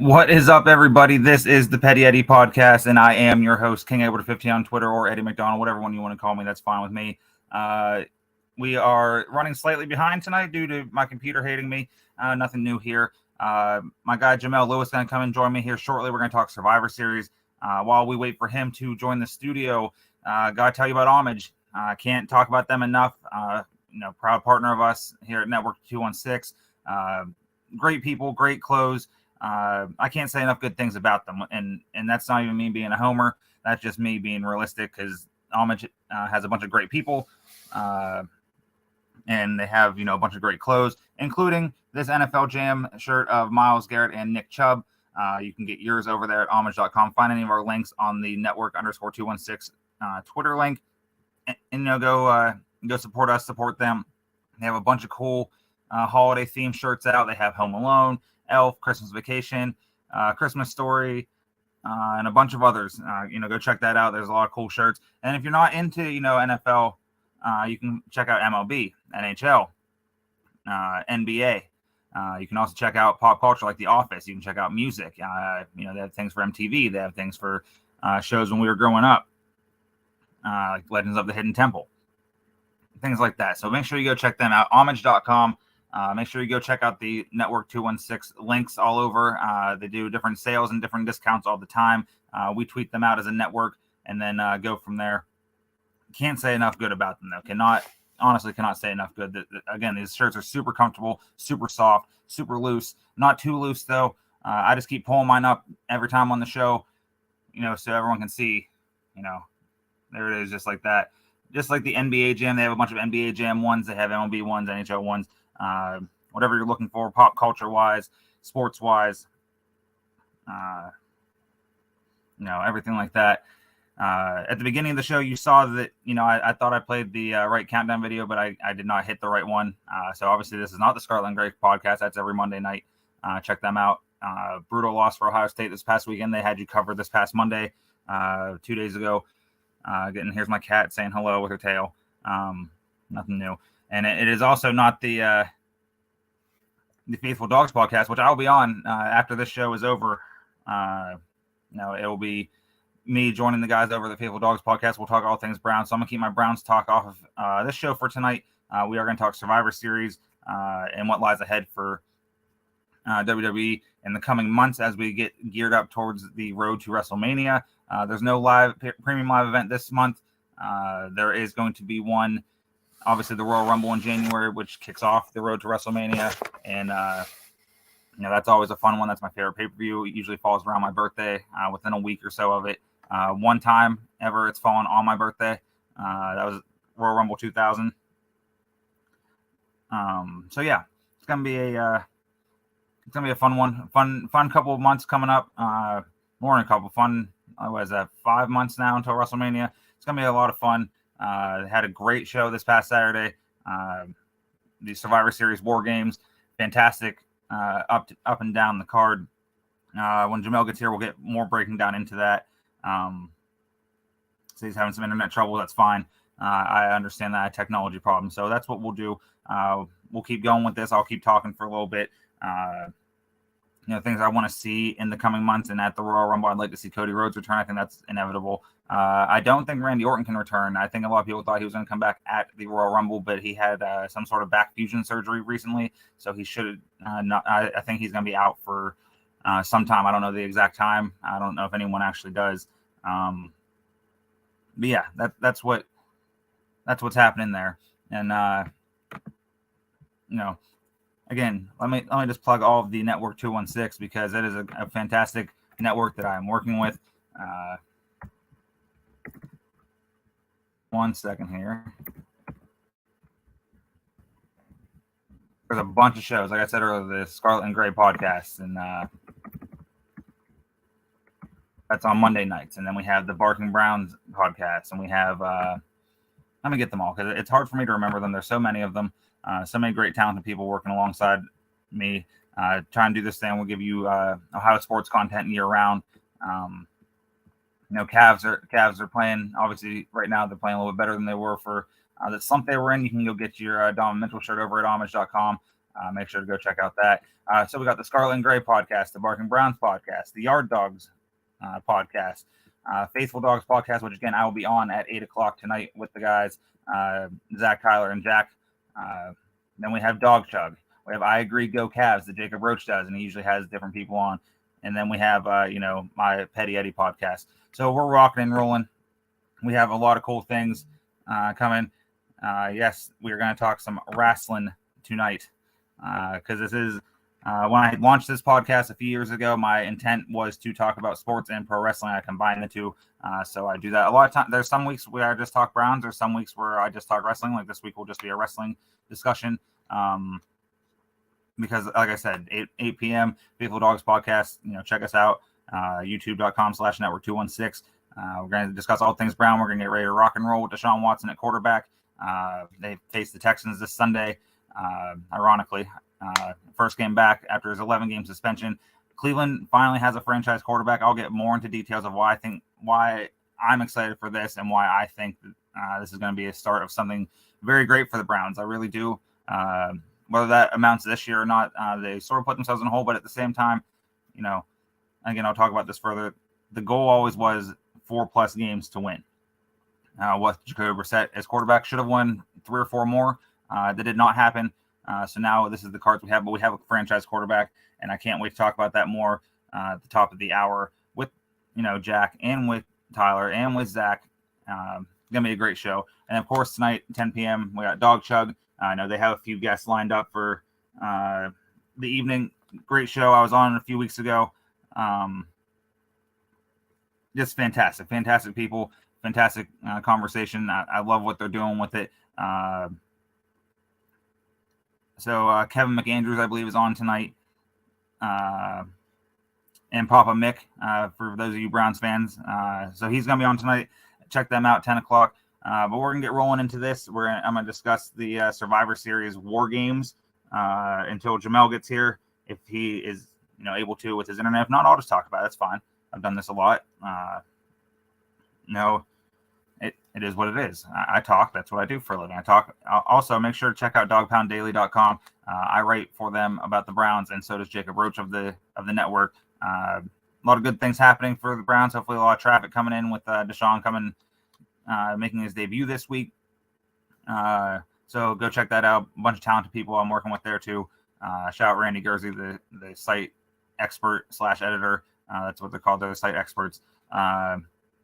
What is up, everybody? This is the Petty Eddie Podcast, and I am your host, King Edward 15 on Twitter, or Eddie McDonald, whatever one you want to call me. That's fine with me. We are running slightly behind tonight due to my computer hating me. Nothing new here. My guy Jamel Lewis is going to come and join me here shortly. We're going to talk Survivor Series. While we wait for him to join the studio, got to tell you about Homage. Can't talk about them enough. Proud partner of us here at Network 216. Great people, great clothes. I can't say enough good things about them, and that's not even me being a homer. That's just me being realistic, because Homage has a bunch of great people, and they have a bunch of great clothes, including this NFL Jam shirt of Myles Garrett and Nick Chubb. You can get yours over there at homage.com. Find any of our links on the network _216 Twitter link, and go support us, support them. They have a bunch of cool holiday themed shirts out. They have Home Alone, Elf, Christmas Vacation, Christmas Story, and a bunch of others. Go check that out. There's a lot of cool shirts. And if you're not into NFL, you can check out MLB, NHL, NBA. You can also check out pop culture like The Office. You can check out music. They have things for MTV. They have things for shows when we were growing up, like Legends of the Hidden Temple, things like that. So make sure you go check them out. Homage.com. Make sure you go check out the Network 216 links all over. They do different sales and different discounts all the time. We tweet them out as a network and then go from there. Can't say enough good about them, though. Honestly cannot say enough good. Again, these shirts are super comfortable, super soft, super loose. Not too loose, though. I just keep pulling mine up every time on the show, so everyone can see, there it is, just like that. Just like the NBA Jam, they have a bunch of NBA Jam ones. They have MLB ones, NHL ones. Whatever you're looking for, pop culture wise, sports wise, everything like that. At the beginning of the show, you saw that, I thought I played the right countdown video, but I did not hit the right one. So obviously this is not the Scarlet and Gray podcast. That's every Monday night. Check them out. Brutal loss for Ohio State this past weekend. They had you covered this past Monday, 2 days ago. Here's my cat saying hello with her tail. Nothing new. And it is also not the Faithful Dogs podcast, which I'll be on after this show is over. It will be me joining the guys over the Faithful Dogs podcast. We'll talk all things Browns. So I'm going to keep my Browns talk off of this show for tonight. We are going to talk Survivor Series and what lies ahead for WWE in the coming months as we get geared up towards the road to WrestleMania. There's no premium live event this month. There is going to be one. Obviously, the Royal Rumble in January, which kicks off the road to WrestleMania. And, that's always a fun one. That's my favorite pay-per-view. It usually falls around my birthday, within a week or so of it. One time ever, it's fallen on my birthday. That was Royal Rumble 2000. It's going to be a fun one. Fun couple of months coming up. More than a couple. Fun, what is that, 5 months now until WrestleMania. It's going to be a lot of fun. Had a great show this past Saturday. The Survivor Series War Games, fantastic, up and down the card. When Jamel gets here, we'll get more breaking down into that. So he's having some internet trouble. That's fine. I understand that technology problem. So that's what we'll do. We'll keep going with this. I'll keep talking for a little bit. Things I want to see in the coming months, and at the Royal Rumble, I'd like to see Cody Rhodes return. I think that's inevitable. I don't think Randy Orton can return. I think a lot of people thought he was going to come back at the Royal Rumble, but he had some sort of back fusion surgery recently, so he should not. I think he's going to be out for some time. I don't know the exact time. I don't know if anyone actually does. But yeah, that's what's happening there, and Again, let me just plug all of the Network 216 because it is a fantastic network that I am working with. 1 second here. There's a bunch of shows, like I said earlier, the Scarlet and Gray podcast, and that's on Monday nights. And then we have the Barking Browns podcast, and we have let me get them all because it's hard for me to remember them. There's so many of them. So many great talented people working alongside me. Trying to do this thing. We'll give you Ohio sports content year round. Cavs are playing. Obviously, right now they're playing a little bit better than they were for the slump they were in. You can go get your Donovan Mitchell shirt over at homage.com. Make sure to go check out that. So we got the Scarlet and Gray podcast, the Barking Browns podcast, the Yard Dogs podcast, Faithful Dogs podcast, which again I will be on at 8:00 tonight with the guys, Zach, Tyler, and Jack. Then we have Dog Chug. We have I Agree Go Cavs that Jacob Roach does, and he usually has different people on. And then we have my Petty Eddie podcast. So we're rocking and rolling. We have a lot of cool things coming. Yes, we're going to talk some wrestling tonight because this is when I launched this podcast a few years ago. My intent was to talk about sports and pro wrestling. I combine the two, so I do that a lot of times. There's some weeks where I just talk Browns. There's some weeks where I just talk wrestling. Like this week will just be a wrestling discussion. Because, like I said, 8 p.m. Faithful Dogs podcast. Check us out. YouTube.com/network216. We're going to discuss all things Brown. We're going to get ready to rock and roll with Deshaun Watson at quarterback. They face the Texans this Sunday. Ironically, first game back after his 11-game suspension. Cleveland finally has a franchise quarterback. I'll get more into details of why I'm excited for this and why I think this is going to be a start of something very great for the Browns. I really do. Whether that amounts this year or not, they sort of put themselves in a hole. But at the same time, again, I'll talk about this further. The goal always was 4+ games to win. With Jacoby Brissett as quarterback, should have won 3 or 4 more. That did not happen. So now this is the cards we have, but we have a franchise quarterback, and I can't wait to talk about that more at the top of the hour with Jack and with Tyler and with Zach. Gonna be a great show. And of course tonight, 10 p.m. we got Dog Chug. I know they have a few guests lined up for the evening. Great show. I was on a few weeks ago. Just fantastic people, fantastic conversation. I love what they're doing with it. So Kevin McAndrews, I believe, is on tonight. And Papa Mick, for those of you Browns fans. So he's going to be on tonight. Check them out, 10 o'clock. But we're going to get rolling into this. I'm going to discuss the Survivor Series War Games until Jamel gets here, if he is able to with his internet. If not, I'll just talk about it. That's fine. I've done this a lot. It is what it is. I talk. That's what I do for a living. I talk. Also, make sure to check out dogpounddaily.com. I write for them about the Browns, and so does Jacob Roach of the network. A lot of good things happening for the Browns. Hopefully, a lot of traffic coming in with Deshaun making his debut this week. So go check that out. A bunch of talented people I'm working with there too. Shout out Randy Gursey, the site expert / editor. That's what they're called. They're the site experts.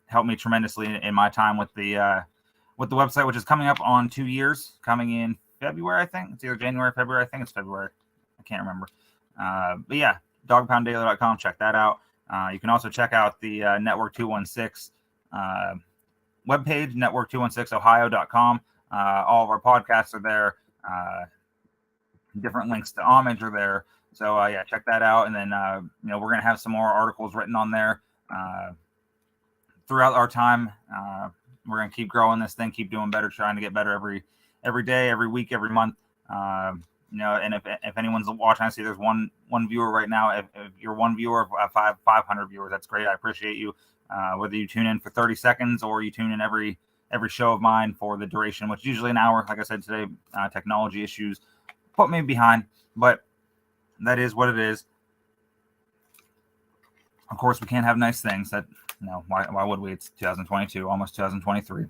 Helped me tremendously in my time with the website, which is coming up on 2 years, coming in February, I think. It's either January or February. I think it's February. I can't remember. But yeah, dogpounddaily.com. Check that out. You can also check out the Network 216 webpage, network216ohio.com. All of our podcasts are there. Different links to Homage are there. So yeah, check that out. And then we're going to have some more articles written on there throughout our time. We're going to keep growing this thing, keep doing better, trying to get better every day, every week, every month. And if anyone's watching, I see there's one viewer right now. If you're one viewer of 500 viewers, that's great. I appreciate you. Whether you tune in for 30 seconds or you tune in every show of mine for the duration, which is usually an hour. Like I said today, technology issues put me behind, but that is what it is. Of course, we can't have nice things. That why would we? It's 2022, almost 2023.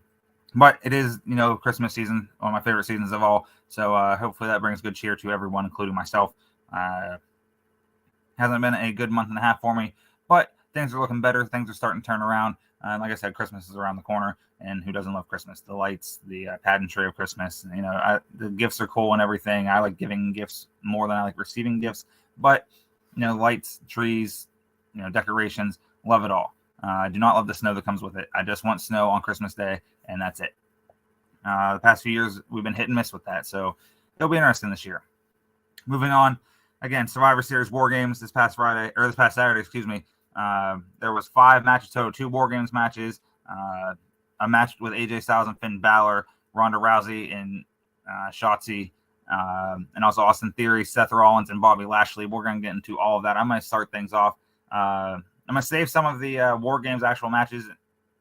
But it is, Christmas season, one of my favorite seasons of all. So hopefully that brings good cheer to everyone, including myself. Hasn't been a good month and a half for me, but things are looking better. Things are starting to turn around. Like I said, Christmas is around the corner, and who doesn't love Christmas? The lights, the pageantry of Christmas. The gifts are cool and everything. I like giving gifts more than I like receiving gifts. But lights, trees, decorations, love it all. I do not love the snow that comes with it. I just want snow on Christmas Day, and that's it. The past few years, we've been hit and miss with that, so it'll be interesting this year. Moving on, again, Survivor Series War Games this past Saturday, excuse me. There was 5 matches total, 2 War Games matches, a match with AJ Styles and Finn Balor, Ronda Rousey and Shotzi, and also Austin Theory, Seth Rollins, and Bobby Lashley. We're going to get into all of that. I'm going to start things off. I'm going to save some of the War Games actual matches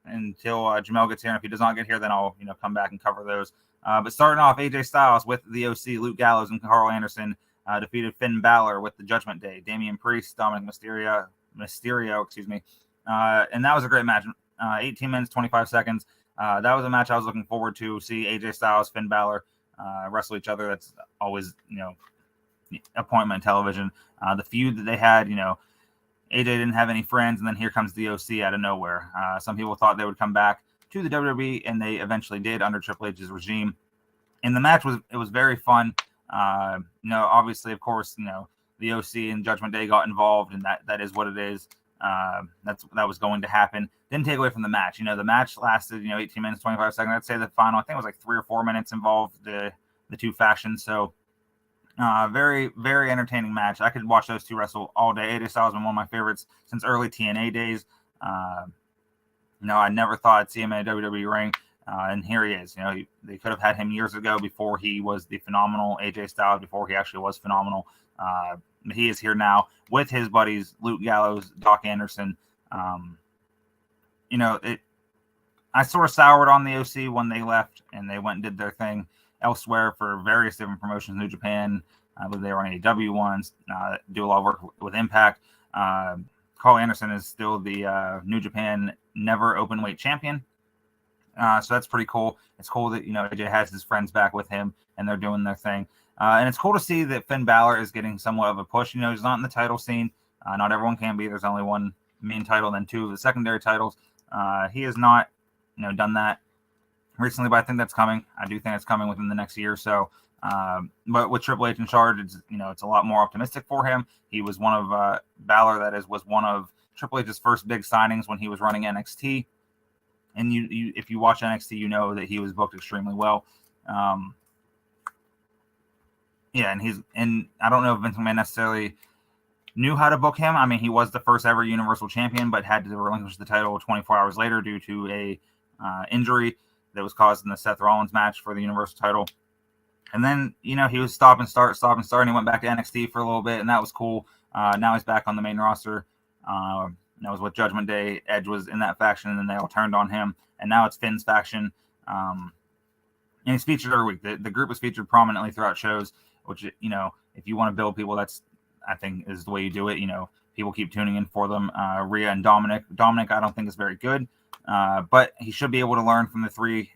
until Jamel gets here. And if he does not get here, then I'll come back and cover those. But starting off, AJ Styles with the OC, Luke Gallows, and Carl Anderson defeated Finn Balor with the Judgment Day, Damian Priest, Dominic Mysterio, excuse me. And that was a great match. 18 minutes, 25 seconds. That was a match I was looking forward to see AJ Styles, Finn Balor wrestle each other. That's always, appointment television. The feud that they had, AJ didn't have any friends, and then here comes the OC out of nowhere. Some people thought they would come back to the WWE, and they eventually did under Triple H's regime. And the match was very fun. Obviously, of course, the OC and Judgment Day got involved, and that is what it is. That was going to happen. Didn't take away from the match. The match lasted 18 minutes 25 seconds. I'd say the final, I think it was like 3 or 4 minutes involved the two factions. So very, very entertaining match. I could watch those two wrestle all day. AJ Styles has been one of my favorites since early TNA days. I never thought I'd see him in a WWE ring. And here he is. They could have had him years ago before he was the phenomenal AJ Styles, before he actually was phenomenal. He is here now with his buddies, Luke Gallows, Doc Anderson. I sort of soured on the OC when they left and they went and did their thing elsewhere for various different promotions. New Japan, I believe they were on AEW once, do a lot of work with Impact. Carl Anderson is still the New Japan never open weight champion. So that's pretty cool. It's cool that, AJ has his friends back with him and they're doing their thing. And it's cool to see that Finn Balor is getting somewhat of a push. He's not in the title scene. Not everyone can be. There's only one main title, then 2 of the secondary titles. He has not, done that recently, but I think that's coming. I do think it's coming within the next year or so. But with Triple H in charge, it's a lot more optimistic for him. He was one of Balor, was one of Triple H's first big signings when he was running NXT. And you if you watch NXT, you know that he was booked extremely well. And I don't know if Vince McMahon necessarily knew how to book him. I mean, he was the first ever Universal Champion, but had to relinquish the title 24 hours later due to a injury that was caused in the Seth Rollins match for the Universal title. And then, he was stop and start, and he went back to NXT for a little bit, and that was cool. Now he's back on the main roster. That was with Judgment Day. Edge was in that faction, and then they all turned on him. And now it's Finn's faction. And he's featured every week. The group was featured prominently throughout shows, which, if you want to build people, that's, I think, is the way you do it. People keep tuning in for them. Rhea and Dominic. Dominic, I don't think is very good, but he should be able to learn from the 3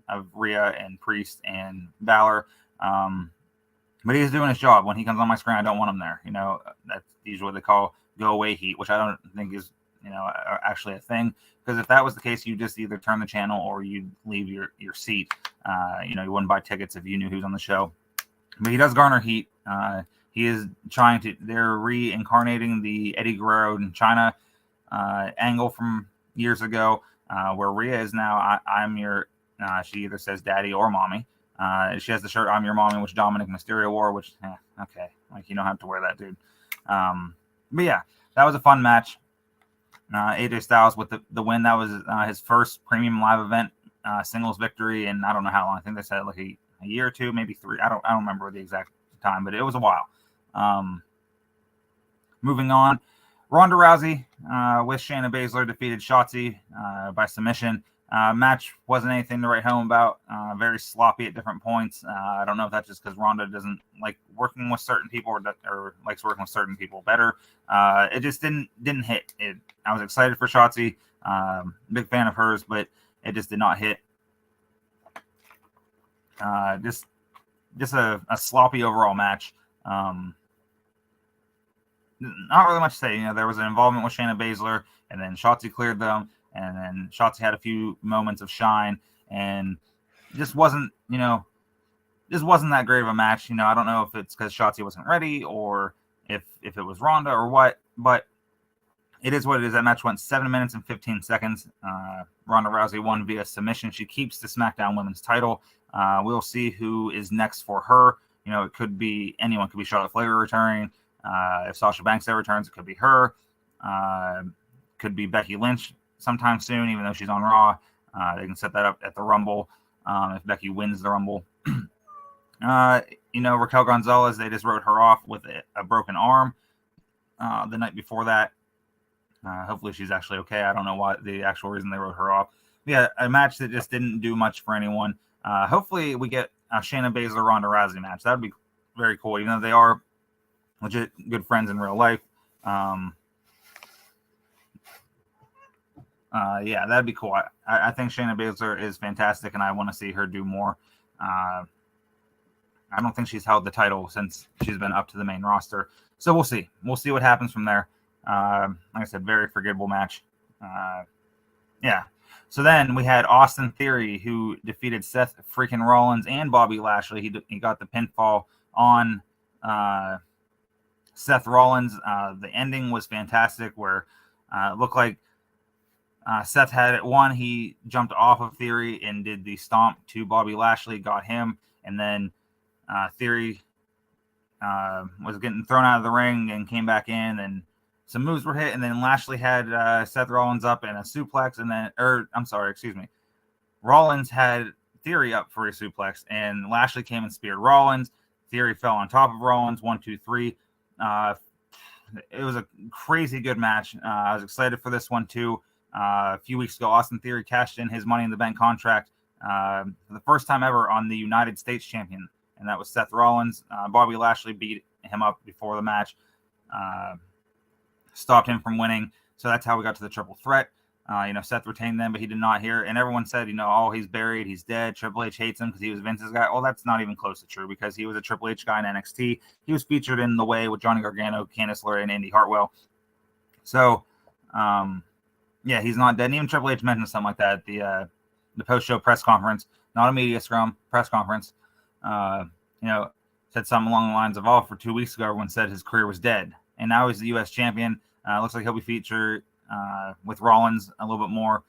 of Rhea and Priest and Balor. But he's doing his job. When he comes on my screen, I don't want him there. That's usually what they call go away heat, which I don't think is, actually a thing. Because if that was the case, you just either turn the channel or you'd leave your seat. You wouldn't buy tickets if you knew who's on the show. But he does garner heat. He is they're reincarnating the Eddie Guerrero in China angle from years ago, where Rhea is now, I'm your, she either says daddy or mommy. She has the shirt, I'm your mommy, which Dominic Mysterio wore, which, okay. Like, you don't have to wear that, dude. But yeah, that was a fun match. AJ Styles with the win. That was his first premium live event singles victory in I don't know how long. I think they said like a year or 2, maybe 3. I don't remember the exact time, but it was a while. Moving on, Ronda Rousey with Shayna Baszler defeated Shotzi by submission. Match wasn't anything to write home about. Very sloppy at different points. I don't know if that's just because Ronda doesn't like working with certain people or likes working with certain people better. It just didn't hit. I was excited for Shotzi. Big fan of hers, but it just did not hit. Just a sloppy overall match. Not really much to say. There was an involvement with Shayna Baszler, and then Shotzi cleared them, and then Shotzi had a few moments of shine, and just wasn't that great of a match. I don't know if it's because Shotzi wasn't ready or if it was Ronda or what, but it is what it is. That match went 7 minutes and 15 seconds. Ronda Rousey won via submission. She keeps the SmackDown Women's title. We'll see who is next for her. It could be anyone. It could be Charlotte Flair returning. If Sasha Banks ever returns, it could be her. Could be Becky Lynch sometime soon, even though she's on Raw. They can set that up at the Rumble if Becky wins the Rumble. Raquel Gonzalez, they just wrote her off with a broken arm the night before that. Hopefully she's actually okay. I don't know what the actual reason they wrote her off. But yeah, a match that just didn't do much for anyone. Hopefully we get a Shayna Baszler Ronda Rousey match. That would be very cool, even though they are legit good friends in real life. Yeah, that'd be cool. I think Shayna Baszler is fantastic, and I want to see her do more. I don't think she's held the title since she's been up to the main roster. So we'll see. We'll see what happens from there. Like I said, very forgettable match. Yeah. So then we had Austin Theory, who defeated Seth freaking Rollins and Bobby Lashley. He got the pinfall on Seth Rollins. The ending was fantastic, where it looked like Seth had it won. He jumped off of Theory and did the stomp to Bobby Lashley, got him, and then Theory was getting thrown out of the ring and came back in, and some moves were hit, and then Lashley had Seth Rollins up in a suplex, and then, Rollins had Theory up for a suplex, and Lashley came and speared Rollins. Theory fell on top of Rollins, 1, 2, 3. It was a crazy good match. I was excited for this one too. A few weeks ago, Austin Theory cashed in his Money in the Bank contract for the first time ever on the United States champion, and that was Seth Rollins. Bobby Lashley beat him up before the match, stopped him from winning. So that's how we got to the triple threat. Seth retained them, but he did not hear. And everyone said, oh, he's buried, he's dead. Triple H hates him because he was Vince's guy. Well, that's not even close to true, because he was a Triple H guy in NXT. He was featured in The Way with Johnny Gargano, Candice LeRae, and Indy Hartwell. So, yeah, he's not dead. And even Triple H mentioned something like that at the post-show press conference, not a media scrum, press conference. Said something along the lines of, for 2 weeks ago, everyone said his career was dead. And now he's the U.S. champion. Looks like he'll be featured with Rollins a little bit more.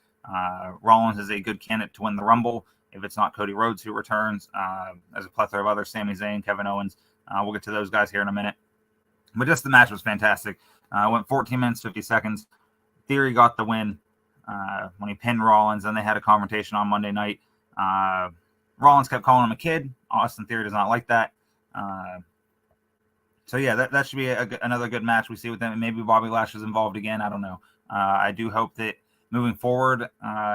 Rollins is a good candidate to win the Rumble if it's not Cody Rhodes who returns. There's a plethora of others, Sami Zayn, Kevin Owens. We'll get to those guys here in a minute. But just the match was fantastic. Went 14 minutes, 50 seconds. Theory got the win when he pinned Rollins. Then they had a confrontation on Monday night. Rollins kept calling him a kid. Austin Theory does not like that. So, yeah, that should be another good match we see with them. Maybe Bobby Lashley's involved again. I don't know. I do hope that moving forward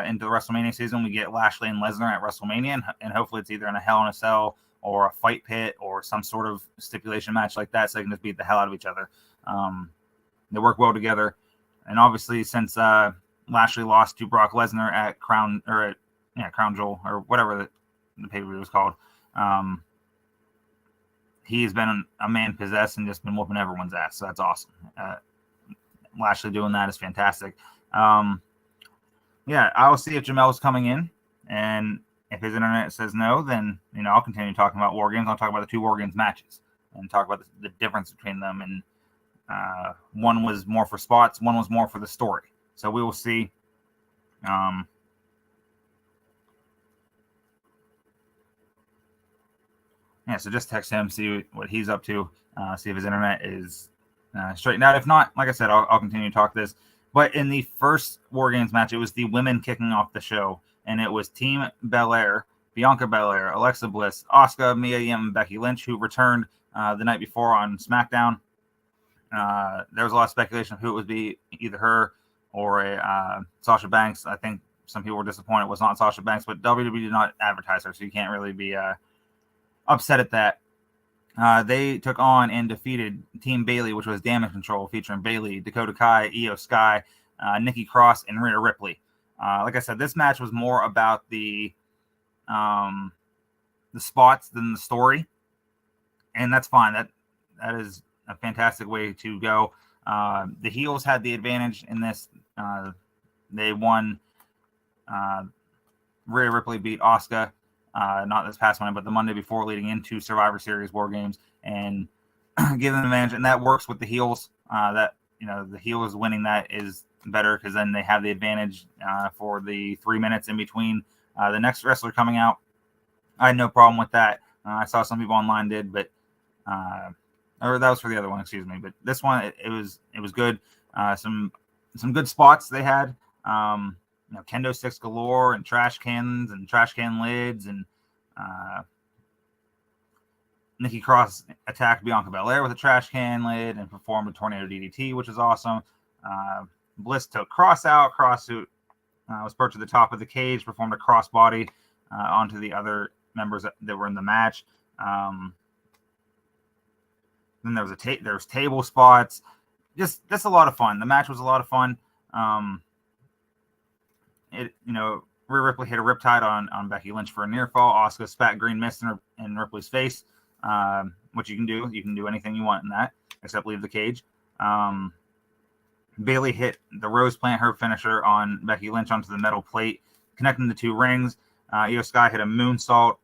into the WrestleMania season, we get Lashley and Lesnar at WrestleMania, and hopefully it's either in a Hell in a Cell or a fight pit or some sort of stipulation match like that, so they can just beat the hell out of each other. They work well together. And obviously, since Lashley lost to Brock Lesnar at Crown Jewel, or whatever the pay-per-view was called, he's been a man possessed and just been whooping everyone's ass. So that's awesome. Lashley doing that is fantastic. Yeah, I'll see if Jamel's coming in, and if his internet says no, then I'll continue talking about War Games. I'll talk about the two War Games matches and talk about the difference between them. And one was more for spots, one was more for the story. So we will see. Yeah, so just text him, see what he's up to, see if his internet is straightened out. If not, like I said, I'll continue to talk this. But in the first War Games match, it was the women kicking off the show, and it was Team Belair, Bianca Belair, Alexa Bliss, Asuka, Mia Yim, and Becky Lynch, who returned the night before on SmackDown. There was a lot of speculation of who it would be, either her or Sasha Banks. I think some people were disappointed it was not Sasha Banks, but WWE did not advertise her, so you can't really be upset at that. They took on and defeated Team Bayley, which was Damage Control, featuring Bayley, Dakota Kai, Io Sky, Nikki Cross, and Rhea Ripley. Like I said, this match was more about the spots than the story, and that's fine. That is a fantastic way to go. The heels had the advantage in this. They won. Rhea Ripley beat Asuka. Not this past Monday, but the Monday before, leading into Survivor Series War Games, and give them an advantage. And that works with the heels. The heels winning that is better, because then they have the advantage for the 3 minutes in between the next wrestler coming out. I had no problem with that. I saw some people online did, but or that was for the other one, excuse me. But this one, it was good. Some good spots they had. Kendo sticks galore and trash cans and trash can lids, and Nikki Cross attacked Bianca Belair with a trash can lid and performed a tornado DDT, which is awesome. Bliss took Cross out. Cross, who was perched at the top of the cage, performed a crossbody onto the other members that were in the match. Then there was there's table spots. Just a lot of fun. The match was a lot of fun. Rhea Ripley hit a riptide on Becky Lynch for a near fall. Asuka spat green mist in Ripley's face, which you can do. You can do anything you want in that, except leave the cage. Bayley hit the Rose Plant, her finisher, on Becky Lynch onto the metal plate, connecting the two rings. Io Sky hit a moonsault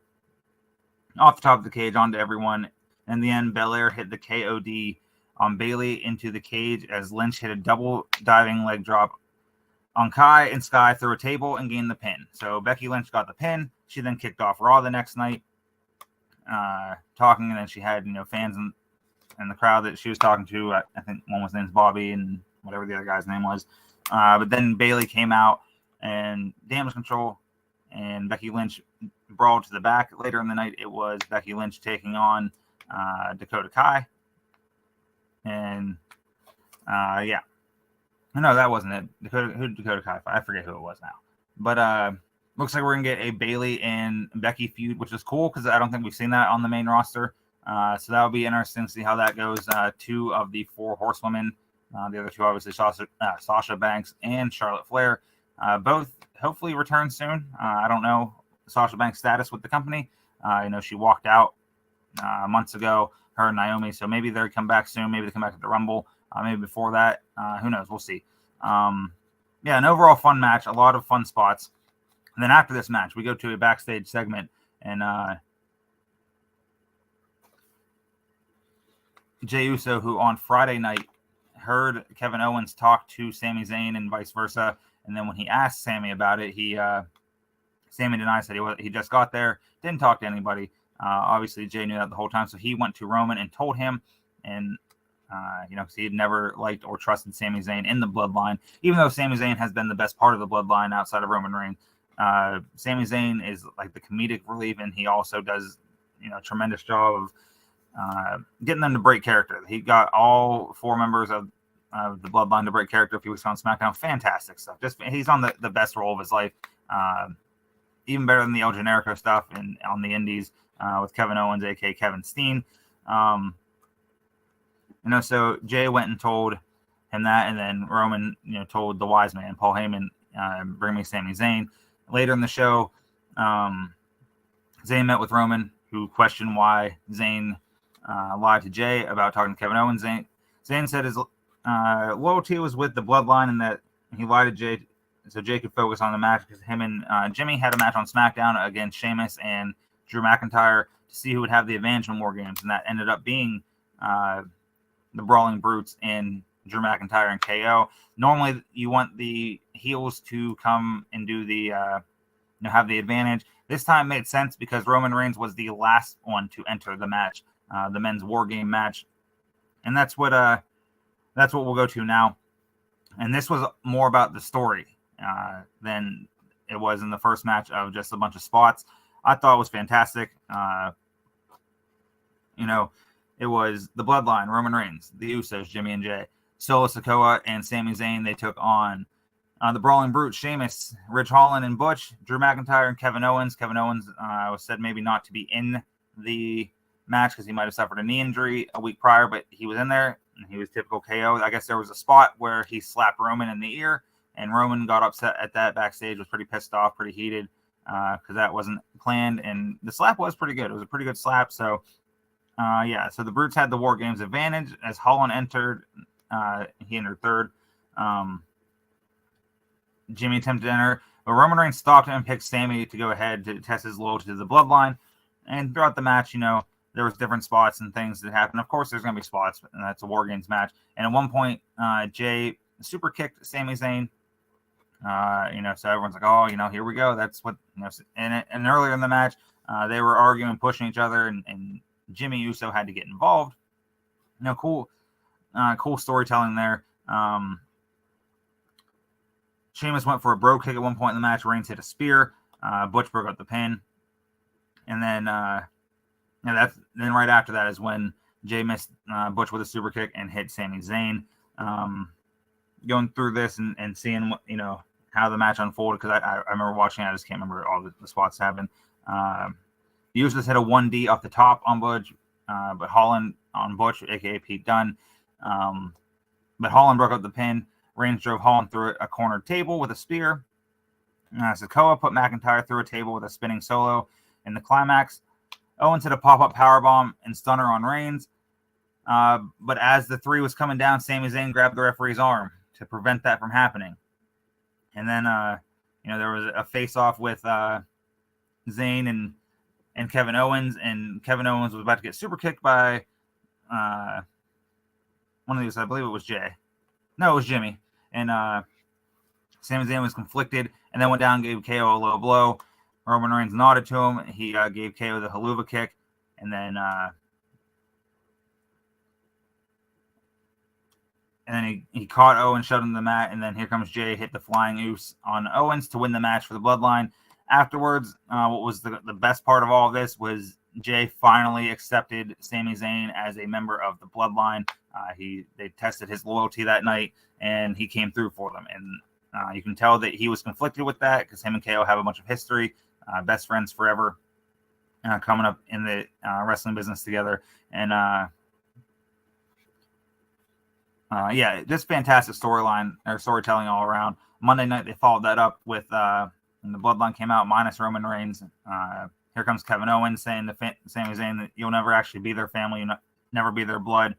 off the top of the cage onto everyone. In the end, Belair hit the KOD on Bayley into the cage as Lynch hit a double diving leg drop on Kai, and Sky threw a table and gained the pin. So Becky Lynch got the pin. She then kicked off Raw the next night, talking, and then she had fans in the crowd that she was talking to. I think one was named Bobby and whatever the other guy's name was. But then Bayley came out and Damage Control, and Becky Lynch brawled to the back. Later in the night, it was Becky Lynch taking on Dakota Kai. And no, that wasn't it. Who did Dakota Kai fight? I forget who it was now. But looks like we're gonna get a Bayley and Becky feud, which is cool because I don't think we've seen that on the main roster. So that'll be interesting to see how that goes. 2 of the 4 horsewomen, the other 2 obviously Sasha Banks and Charlotte Flair, both hopefully return soon. I don't know Sasha Banks' status with the company. She walked out months ago, her and Naomi, so maybe they'll come back soon. Maybe they come back at the Rumble. Maybe before that. Who knows? We'll see. An overall fun match. A lot of fun spots. And then after this match, we go to a backstage segment. And Jey Uso, who on Friday night heard Kevin Owens talk to Sami Zayn and vice versa. And then when he asked Sami about it, Sami denied, said he just got there, didn't talk to anybody. Obviously, Jey knew that the whole time. So he went to Roman and told him. And because he had never liked or trusted Sami Zayn in the bloodline, even though Sami Zayn has been the best part of the bloodline outside of Roman Reigns. Sami Zayn is like the comedic relief, and he also does, a tremendous job of getting them to break character. He got all 4 members of the bloodline to break character a few weeks on SmackDown. Fantastic stuff. He's on the best role of his life, even better than the El Generico stuff on the Indies with Kevin Owens, aka Kevin Steen. So Jey went and told him that, and then Roman, told the wise man, Paul Heyman, bring me Sami Zayn. Later in the show, Zayn met with Roman, who questioned why Zayn lied to Jey about talking to Kevin Owens. Zayn said his loyalty was with the bloodline and that he lied to Jey so Jey could focus on the match, because him and Jimmy had a match on SmackDown against Sheamus and Drew McIntyre to see who would have the advantage in War Games, and that ended up being the Brawling Brutes and Drew McIntyre and KO. Normally, you want the heels to come and do the, have the advantage. This time made sense because Roman Reigns was the last one to enter the match, the men's War Game match, and that's what we'll go to now. And this was more about the story than it was in the first match of just a bunch of spots. I thought it was fantastic. It was the Bloodline, Roman Reigns, the Usos, Jimmy and Jey, Solo Sikoa, and Sami Zayn. They took on the Brawling Brute, Sheamus, Ridge Holland, and Butch, Drew McIntyre, and Kevin Owens. Kevin Owens was said maybe not to be in the match because he might have suffered a knee injury a week prior, but he was in there, and he was typical KO. I guess there was a spot where he slapped Roman in the ear, and Roman got upset at that backstage, was pretty pissed off, pretty heated, because that wasn't planned, and the slap was pretty good. It was a pretty good slap, so... so the Brutes had the War Games advantage as Holland entered. He entered third. Jimmy attempted to enter, but Roman Reigns stopped him and picked Sami to go ahead to test his loyalty to the bloodline. And throughout the match, there was different spots and things that happened. Of course, there's going to be spots, and that's a War Games match. And at one point, Jey super kicked Sami Zayn. So everyone's like, oh, here we go. That's what, and earlier in the match, they were arguing, pushing each other, and Jimmy Uso had to get involved. Cool storytelling there. Sheamus went for a bro kick at one point in the match. Reigns hit a spear. Butch broke up the pin, and then right after that is when Jey missed Butch with a super kick and hit Sami Zayn. Going through this and seeing what how the match unfolded, because I remember watching it. I just can't remember all the spots happened. Usos hit a 1D off the top on Butch, but Holland on Butch, aka Pete Dunne. But Holland broke up the pin. Reigns drove Holland through a cornered table with a spear. Sikoa put McIntyre through a table with a spinning solo in the climax. Owens hit a pop-up powerbomb and stunner on Reigns. But as the three was coming down, Sami Zayn grabbed the referee's arm to prevent that from happening. And then, there was a face-off with Zayn and Kevin Owens, and Kevin Owens was about to get super kicked by one of these. I believe it was Jay. No, it was Jimmy. And Sami Zayn was conflicted and then went down and gave KO a low blow. Roman Reigns nodded to him. He gave KO the Helluva Kick, and then he caught Owens, shoved him to the mat, and then here comes Jay, hit the flying oos on Owens to win the match for the Bloodline. Afterwards, what was the best part of all of this was Jay finally accepted Sami Zayn as a member of the Bloodline. They tested his loyalty that night, and he came through for them. And you can tell that he was conflicted with that because him and KO have a bunch of history, best friends forever, coming up in the wrestling business together. And just fantastic storyline or storytelling all around. Monday night they followed that up with when the Bloodline came out minus Roman Reigns. Here comes Kevin Owens saying to Sami Zayn that you'll never actually be their family, you'll never be their blood.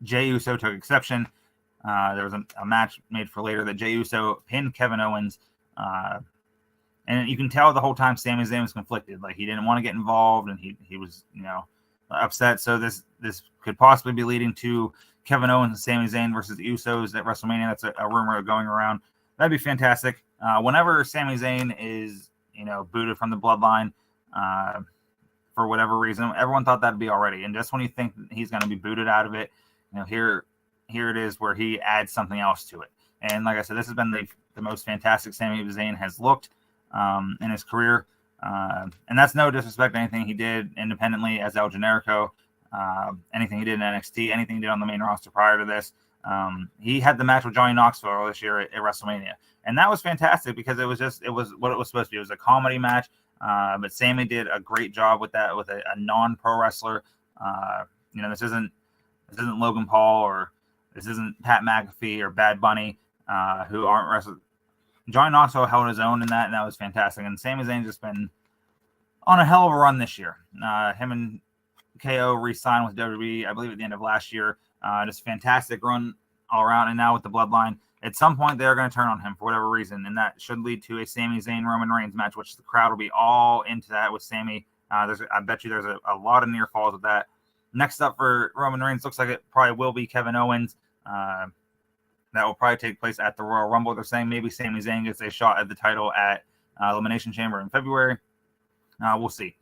Jey Uso took exception. There was a match made for later that Jey Uso pinned Kevin Owens. And you can tell the whole time Sami Zayn was conflicted. Like, he didn't want to get involved, and he was, upset. So this could possibly be leading to Kevin Owens and Sami Zayn versus the Usos at WrestleMania. That's a rumor going around. That'd be fantastic. Whenever Sami Zayn is, booted from the Bloodline for whatever reason, everyone thought that'd be already. And just when you think he's going to be booted out of it, here it is where he adds something else to it. And like I said, this has been the most fantastic Sami Zayn has looked in his career. And that's no disrespect to anything he did independently as El Generico, anything he did in NXT, anything he did on the main roster prior to this. He had the match with Johnny Knoxville this year at WrestleMania. And that was fantastic because it was what it was supposed to be. It was a comedy match. But Sami did a great job with that, with a non-pro wrestler. This isn't Logan Paul, or this isn't Pat McAfee or Bad Bunny, who aren't wrestlers. Johnny Knoxville held his own in that, and that was fantastic. And Sami Zayn's just been on a hell of a run this year. Him and KO re-signed with WWE, I believe, at the end of last year. Just fantastic run all around. And now with the Bloodline, at some point they're going to turn on him for whatever reason, and that should lead to a Sami Zayn Roman Reigns match, which the crowd will be all into that with Sami. I bet you there's a lot of near falls with that. Next up for Roman Reigns, looks like it probably will be Kevin Owens. That will probably take place at the Royal Rumble. They're saying maybe Sami Zayn gets a shot at the title at Elimination Chamber in February. We'll see.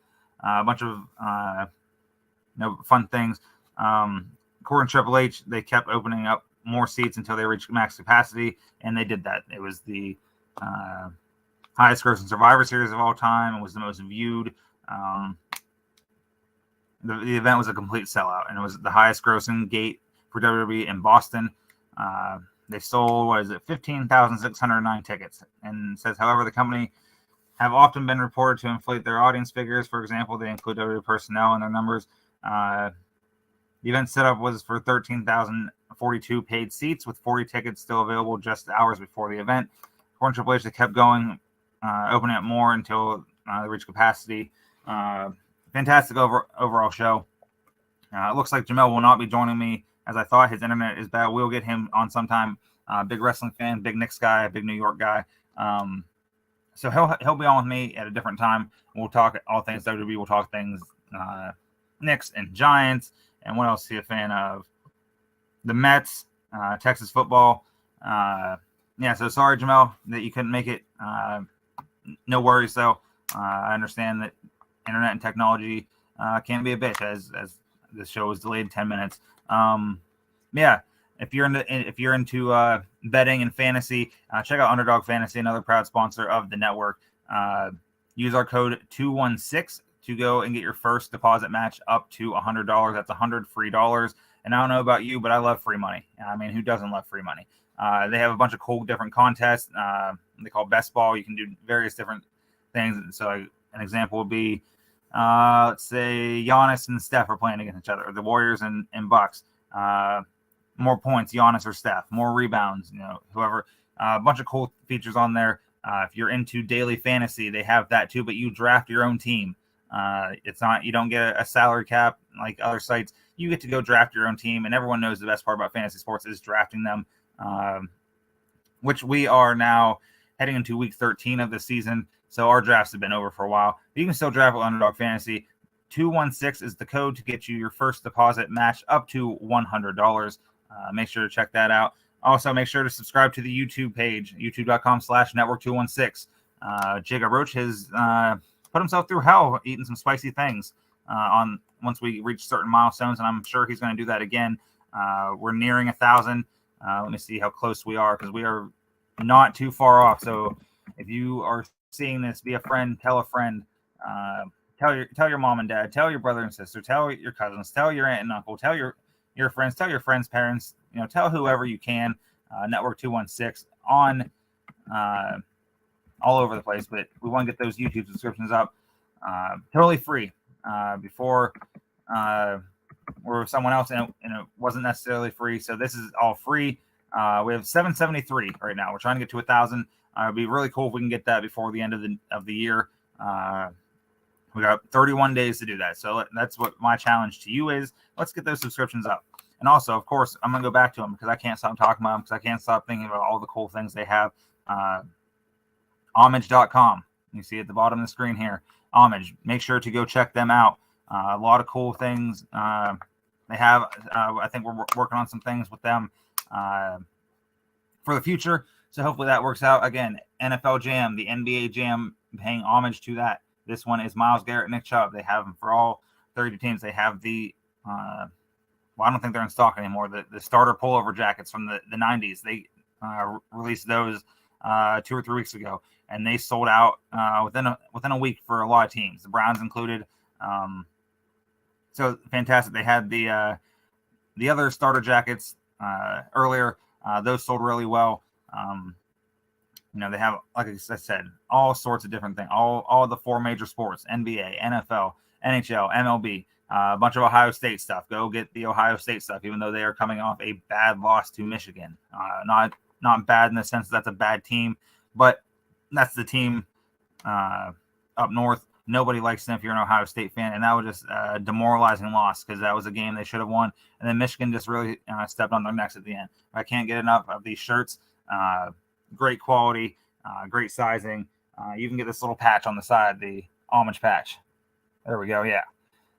A bunch of fun things. Corey and Triple H, they kept opening up more seats until they reached max capacity, and they did that. It was the highest grossing Survivor Series of all time. It was the most viewed. The event was a complete sellout, and it was the highest grossing gate for WWE in Boston. They sold, 15,609 tickets. And says, however, the company have often been reported to inflate their audience figures. For example, they include WWE personnel in their numbers. The event setup was for 13,042 paid seats, with 40 tickets still available just hours before the event. According to Triple H, they kept going, opening up more until they reached capacity. Fantastic overall show. It looks like Jamel will not be joining me, as I thought. His internet is bad. We'll get him on sometime. Big wrestling fan, big Knicks guy, big New York guy. So he'll be on with me at a different time. We'll talk all things WWE. We'll talk things Knicks and Giants. And what else is he a fan of? The Mets, Texas football. So sorry, Jamel, that you couldn't make it. No worries, though. I understand that internet and technology can be a bitch, as this show was delayed 10 minutes. If you're into betting and fantasy, check out Underdog Fantasy, another proud sponsor of the network. Use our code 216 to go and get your first deposit match up to $100. That's $100 free dollars. And I don't know about you, but I love free money. I mean, who doesn't love free money? They have a bunch of cool different contests. They call Best Ball. You can do various different things. So an example would be let's say Giannis and Steph are playing against each other, the Warriors and Bucks. More points, Giannis or Steph. More rebounds, whoever. A bunch of cool features on there. If you're into daily fantasy, they have that too, but you draft your own team. It's not, you don't get a salary cap like other sites. You get to go draft your own team, and everyone knows the best part about fantasy sports is drafting them, which we are now heading into week 13 of the season. So our drafts have been over for a while. But you can still draft with Underdog Fantasy. 216 is the code to get you your first deposit match up to $100. Make sure to check that out. Also, make sure to subscribe to the YouTube page, youtube.com/network216. Jacob Roach has put himself through hell eating some spicy things once we reach certain milestones, and I'm sure he's going to do that again. We're nearing 1,000. Let me see how close we are, because we are not too far off. So if you are seeing this, be a friend, tell a friend, tell your mom and dad, tell your brother and sister, tell your cousins, tell your aunt and uncle, tell your friends, tell your friends' parents, tell whoever you can. Network 216 on all over the place, but we want to get those YouTube subscriptions up totally free. Before we're someone else, and it wasn't necessarily free, so this is all free. We have 773 right now. We're trying to get to 1,000. It'd be really cool if we can get that before the end of the year. We got 31 days to do that. So that's what my challenge to you is. Let's get those subscriptions up. And also, of course, I'm going to go back to them because I can't stop talking about them, because I can't stop thinking about all the cool things they have. Homage.com. You see at the bottom of the screen here. Homage. Make sure to go check them out. A lot of cool things they have. I think we're working on some things with them for the future. So hopefully that works out. Again, NFL Jam, the NBA Jam, paying homage to that. This one is Myles Garrett, Nick Chubb. They have them for all 30 teams. They have the, I don't think they're in stock anymore, the starter pullover jackets from the 90s. They released those 2 or 3 weeks ago, and they sold out within a week for a lot of teams, the Browns included. So fantastic. They had the other starter jackets earlier. Those sold really well. They have, like I said, all sorts of different things, all the 4 major sports: NBA, NFL, NHL, MLB, a bunch of Ohio State stuff. Go get the Ohio State stuff, even though they are coming off a bad loss to Michigan. Not bad in the sense that that's a bad team, but that's the team up north. Nobody likes them if you're an Ohio State fan, and that was just a demoralizing loss, because that was a game they should have won. And then Michigan just really stepped on their necks at the end. I can't get enough of these shirts. Great quality, great sizing. You can get this little patch on the side, the homage patch. There we go. Yeah.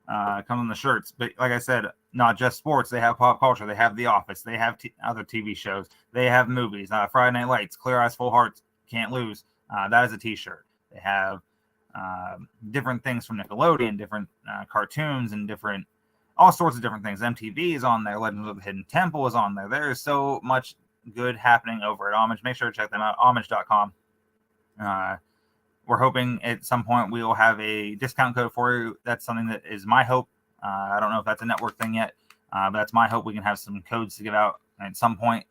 Comes on the shirts. But like I said, not just sports. They have pop culture. They have The Office. They have other TV shows. They have movies. Friday Night Lights, Clear Eyes, Full Hearts, Can't Lose. That is a t-shirt. They have different things from Nickelodeon, different cartoons, and all sorts of different things. MTV is on there. Legends of the Hidden Temple is on there. There is so much good happening over at Homage. Make sure to check them out. Homage.com. We're hoping at some point we will have a discount code for you. That's something that is my hope. I don't know if that's a network thing yet, but that's my hope. We can have some codes to give out at some point.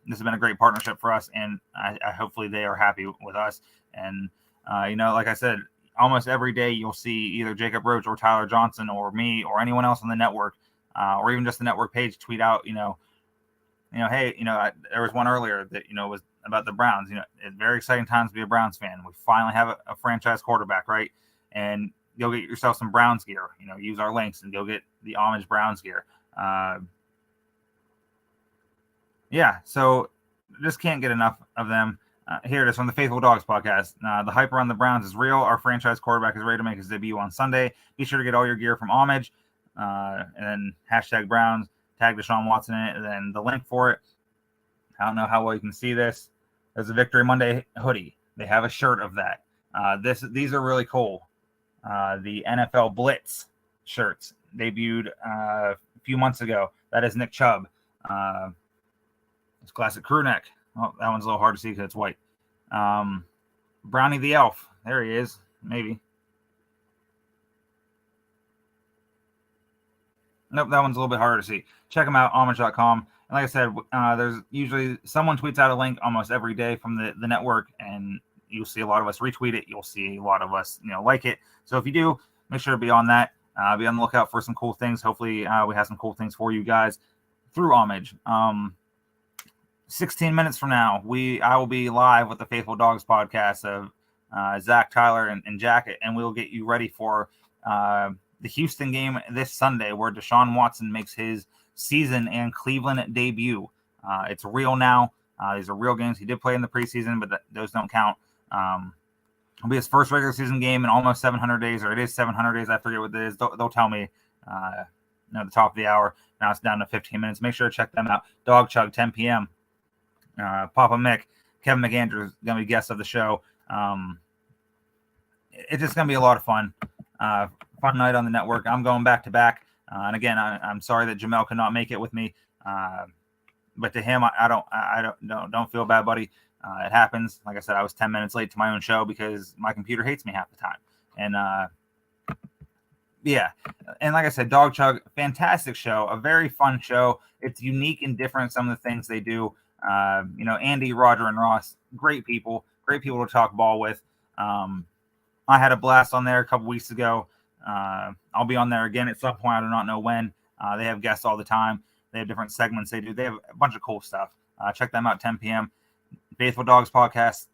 This has been a great partnership for us, and I hopefully they are happy with us. And like I said, almost every day you'll see either Jacob Roach or Tyler Johnson or me or anyone else on the network, or even just the network page tweet out, hey, there was one earlier that, was about the Browns. It's very exciting times to be a Browns fan. We finally have a franchise quarterback, right? And go get yourself some Browns gear. Use our links and go get the Homage Browns gear. Yeah, so just can't get enough of them. Here it is from the Faithful Dogs podcast. The hype around the Browns is real. Our franchise quarterback is ready to make his debut on Sunday. Be sure to get all your gear from Homage, and then hashtag Browns. Tag Deshaun Watson in it, and then the link for it. I don't know how well you can see this. There's a Victory Monday hoodie. They have a shirt of that. These are really cool. The NFL Blitz shirts debuted a few months ago. That is Nick Chubb. It's classic crew neck. Oh, that one's a little hard to see because it's white. Brownie the Elf. There he is. Maybe. Nope, that one's a little bit harder to see. Check them out, homage.com. And like I said, there's usually someone tweets out a link almost every day from the network, and you'll see a lot of us retweet it. You'll see a lot of us, like it. So if you do, make sure to be on that. Be on the lookout for some cool things. Hopefully, we have some cool things for you guys through Homage. 16 minutes from now, I will be live with the Faithful Dogs podcast of Zach, Tyler, and Jack, and we'll get you ready for the Houston game this Sunday, where Deshaun Watson makes his season and Cleveland debut. It's real now. These are real games. He did play in the preseason, but those don't count. It'll be his first regular season game in almost 700 days, or it is 700 days. I forget what it is. They'll tell me at the top of the hour. Now it's down to 15 minutes. Make sure to check them out. Dog Chug, 10 p.m. Papa Mick, Kevin McAndrew is going to be guest of the show. It's just going to be a lot of fun. Fun night on the network. I'm going back to back. And again, I'm sorry that Jamel could not make it with me. But to him, I don't feel bad, buddy. It happens. Like I said, I was 10 minutes late to my own show because my computer hates me half the time. And yeah. And like I said, Dog Chug, fantastic show, a very fun show. It's unique and different, some of the things they do. Andy, Roger, and Ross, great people to talk ball with. I had a blast on there a couple weeks ago. I'll be on there again at some point. I do not know when. They have guests all the time. They have different segments they do. They have a bunch of cool stuff. Check them out, 10 p.m. Faithful Dogs podcast,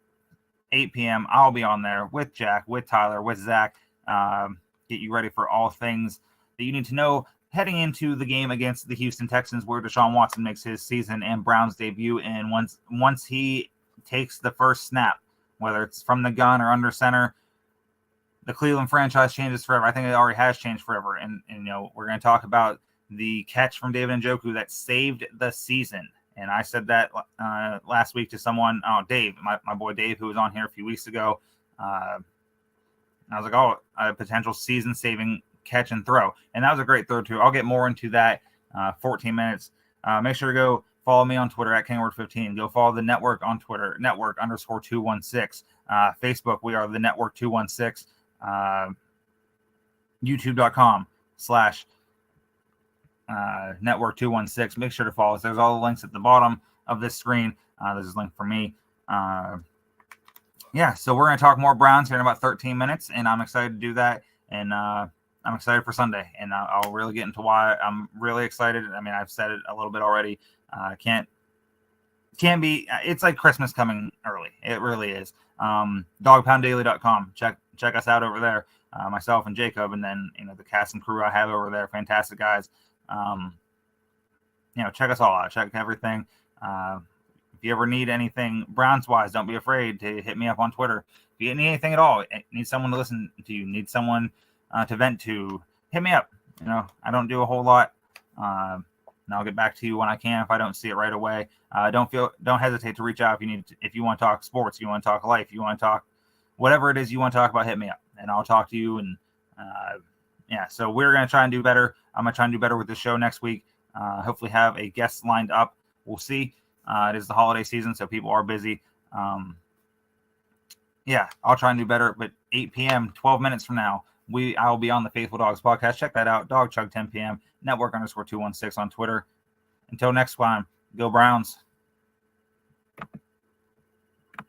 8 p.m. I'll be on there with Jack, with Tyler, with Zach. Get you ready for all things that you need to know heading into the game against the Houston Texans, where Deshaun Watson makes his season and Browns debut. And once he takes the first snap, whether it's from the gun or under center, the Cleveland franchise changes forever. I think it already has changed forever. And we're going to talk about the catch from David Njoku that saved the season. And I said that last week to someone, Dave, my boy Dave, who was on here a few weeks ago. I was like, a potential season-saving catch and throw. And that was a great throw, too. I'll get more into that 14 minutes. Make sure to go follow me on Twitter at KingWord15. Go follow the network on Twitter, network_216. Facebook, we are the network216. YouTube.com/network216. Make sure to follow us. There's all the links at the bottom of this screen. There's a link for me. So we're going to talk more Browns here in about 13 minutes, and I'm excited to do that. And I'm excited for Sunday, and I'll really get into why I'm really excited. I mean, I've said it a little bit already. It's like Christmas coming early. It really is. Dogpounddaily.com. Check us out over there. Myself and Jacob, and then the cast and crew I have over there. Fantastic guys. Check us all out. Check everything. If you ever need anything Browns wise, don't be afraid to hit me up on Twitter. If you need anything at all, need someone to listen to you, need someone to vent to, hit me up. I don't do a whole lot. And I'll get back to you when I can if I don't see it right away. Don't hesitate to reach out if you want to talk sports, you want to talk life, you want to talk whatever it is you want to talk about, hit me up and I'll talk to you. And so we're going to try and do better. I'm going to try and do better with this show next week. Hopefully have a guest lined up. We'll see. It is the holiday season, so people are busy. I'll try and do better. But 8 p.m., 12 minutes from now, I will be on the Faithful Dogs podcast. Check that out. Dog Chug, 10 p.m. Network _216 on Twitter. Until next time, go Browns.